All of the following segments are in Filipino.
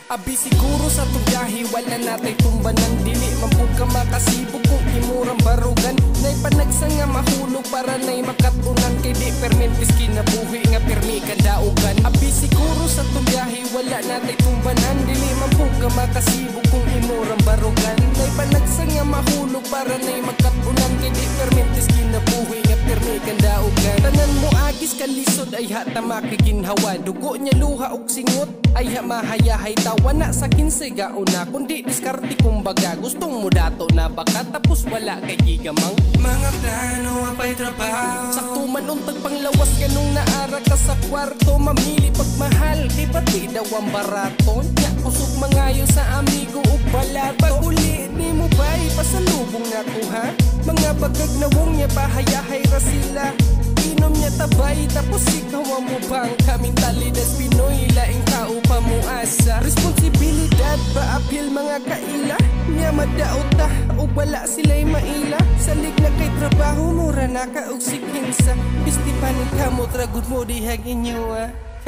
Abi siguro sa tubiyahe wala natay tumbanan. Dili man po ka makasibog kung imurang barugan. Nay panagsa nga mahulog para nay makatunan. Kay di permentis kinabuhi nga permi kadaugan. Abi siguro sa tubiyahe wala natay tumbanan. Dili man po ka makasibog kung imurang barugan. Nay panagsa nga mahulog para nay makatunan. Kay di permentis kinabuhi nga permi kadaugan. Tanan mo agis kalisod ay hata makiginhawa. Dugo niya luha og singot ay ha mahayahay tawa. Wana sa 15 gauna kundi diskarte kumbaga. Gustong mo dato na baka tapos wala kay gigamang mga plano apay trabaho. Sakto man untag panglawas ganung naara ka sa kwarto. Mamili pagmahal kay pati daw ang barato. Nya kusog mangayo sa amigo ug balato. Pag uli ni mo bay pasalubong na ko ha. Mga bagag na wong niya pahayahay ra sila. Inom niya tabay tapos ikaw mo bang kaming talidas Pinoy laing tao pa mo asa. Responsibilidad ba apil mga kaila niya madaot ta o wala sila'y maila. Salig na kay trabaho mura na ka og sikinsa. Bisti panig kamot ragod mo dihag inyo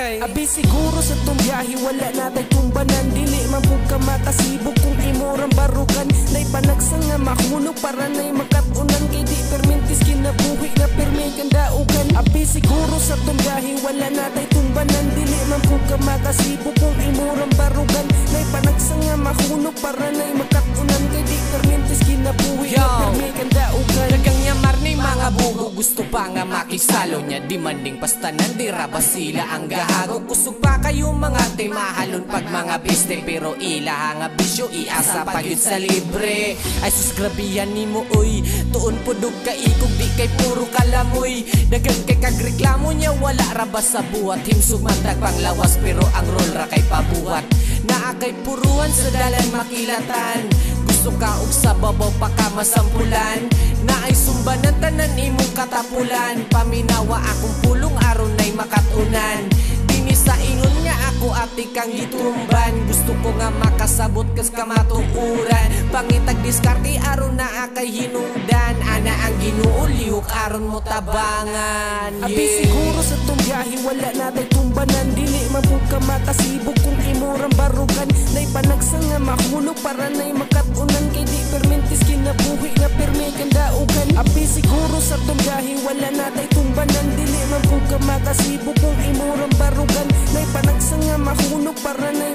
Abi siguro sa tumbiyahe wala natay tumbanan. Dili man po ka makasibog kung imurang barugan. Nay panagsa nga mahulog para nay makatunan. Kay di permentis kinabuhi na permi kandaugan. Abi siguro sa tumbiyahe wala natay tumbanan. Dili man po ka makasibog kung imurang barugan. Nay panagsa nga mahulog para nay makatunan. Kay di permentis kinabuhi na permi kandaugan. Dagang nyamar ni mga bugo gusto pa nga makisalo niya. Demanding pastanan di rabas sila ang gahago. Kusog pa kayo mga timahalon pag mga biste. Pero ila nga bisyo iasa pag yun sa libre. Ay sus grabiyan ni mo uy. Tuon pudog ka ikog di kay puro kalamoy. Dagang kay kagreklamo niya wala rabas sa buhat. Himsug mandag panglawas pero ang rol ra kay pabuhat. Naa kay puruan sa dalan makilatan. Gusto ka og sa babaw pa ka masampulan. Na ay sumbanan tanan imong katapulan. Paminawa akong pulong aron nay makatunan. Dini sa ingon nga ako ati kang gitumban. Gusto ko nga makasabot kas kamatukuran. Pangitag diskarte aron na akay hinungdan. Ana ang Ginoo lihok aron mo tabangan. Abi siguro sa tumbiyahe wala natay tumbanan. Dili man po ka makasibog kung imurang barugan. Nay panagsa nga mahulog para nay makatunan. Kay di permentis kinabuhi nga permi kandaugan. Abi siguro sa tumbiyahe wala natay tumbanan. Dili man po ka makasibog kung imurang barugan. Nay panagsa nga mahulog para nay